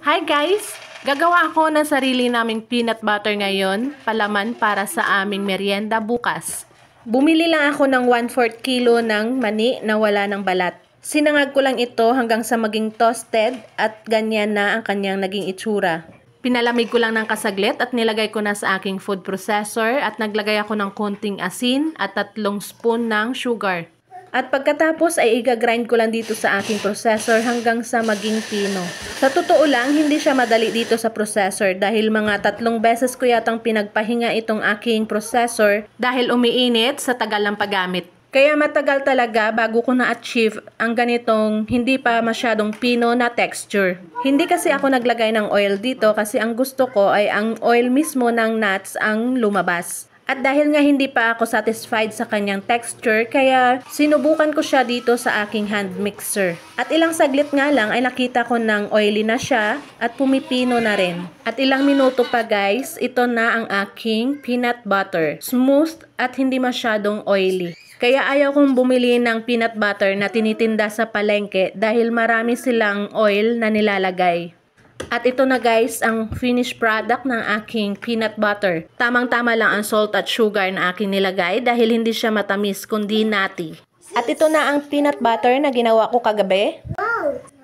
Hi guys! Gagawa ako ng sarili naming peanut butter ngayon, palaman para sa aming merienda bukas. Bumili lang ako ng 1/4 kilo ng mani na wala ng balat. Sinangag ko lang ito hanggang sa maging toasted at ganyan na ang kanyang naging itsura. Pinalamig ko lang ng kasaglit at nilagay ko na sa aking food processor at naglagay ako ng konting asin at 3 spoon ng sugar. At pagkatapos ay i-grind ko lang dito sa aking processor hanggang sa maging pino. Sa totoo lang, hindi siya madali dito sa processor dahil mga 3 beses ko yatang pinagpahinga itong aking processor dahil umiinit sa tagal ng paggamit. Kaya matagal talaga bago ko na-achieve ang ganitong hindi pa masyadong pino na texture. Hindi kasi ako naglagay ng oil dito kasi ang gusto ko ay ang oil mismo ng nuts ang lumabas. At dahil nga hindi pa ako satisfied sa kanyang texture, kaya sinubukan ko siya dito sa aking hand mixer. At ilang saglit nga lang ay nakita ko ng oily na siya at pumipino na rin. At ilang minuto pa guys, ito na ang aking peanut butter. Smooth at hindi masyadong oily. Kaya ayaw kong bumili ng peanut butter na tinitinda sa palengke dahil marami silang oil na nilalagay. At ito na guys ang finished product ng aking peanut butter. Tamang-tama lang ang salt at sugar na aking nilagay dahil hindi siya matamis kundi nutty. At ito na ang peanut butter na ginawa ko kagabi.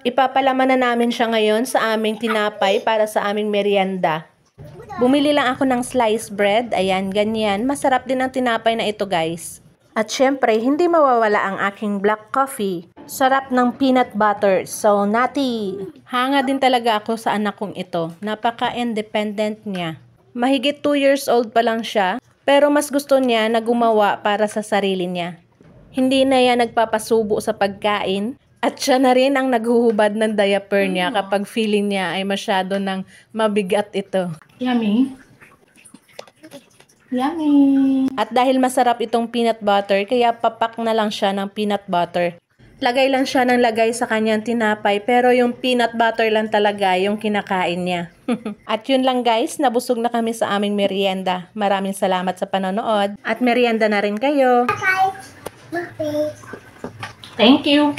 Ipapalaman na namin siya ngayon sa aming tinapay para sa aming merienda. Bumili lang ako ng sliced bread. Ayan, ganyan. Masarap din ang tinapay na ito guys. At syempre, hindi mawawala ang aking black coffee. Sarap ng peanut butter. So, nutty. Hanga din talaga ako sa anak kong ito. Napaka-independent niya. Mahigit 2 years old pa lang siya, pero mas gusto niya na gumawa para sa sarili niya. Hindi na yan nagpapasubo sa pagkain, at siya na rin ang naghuhubad ng diaper niya kapag feeling niya ay masyado ng mabigat ito. Yummy. Yummy! At dahil masarap itong peanut butter, kaya papak na lang siya ng peanut butter. Lagay lang siya ng lagay sa kanyang tinapay, pero yung peanut butter lang talaga yung kinakain niya. At yun lang guys, nabusog na kami sa aming merienda. Maraming salamat sa panonood. At merienda na rin kayo. Thank you!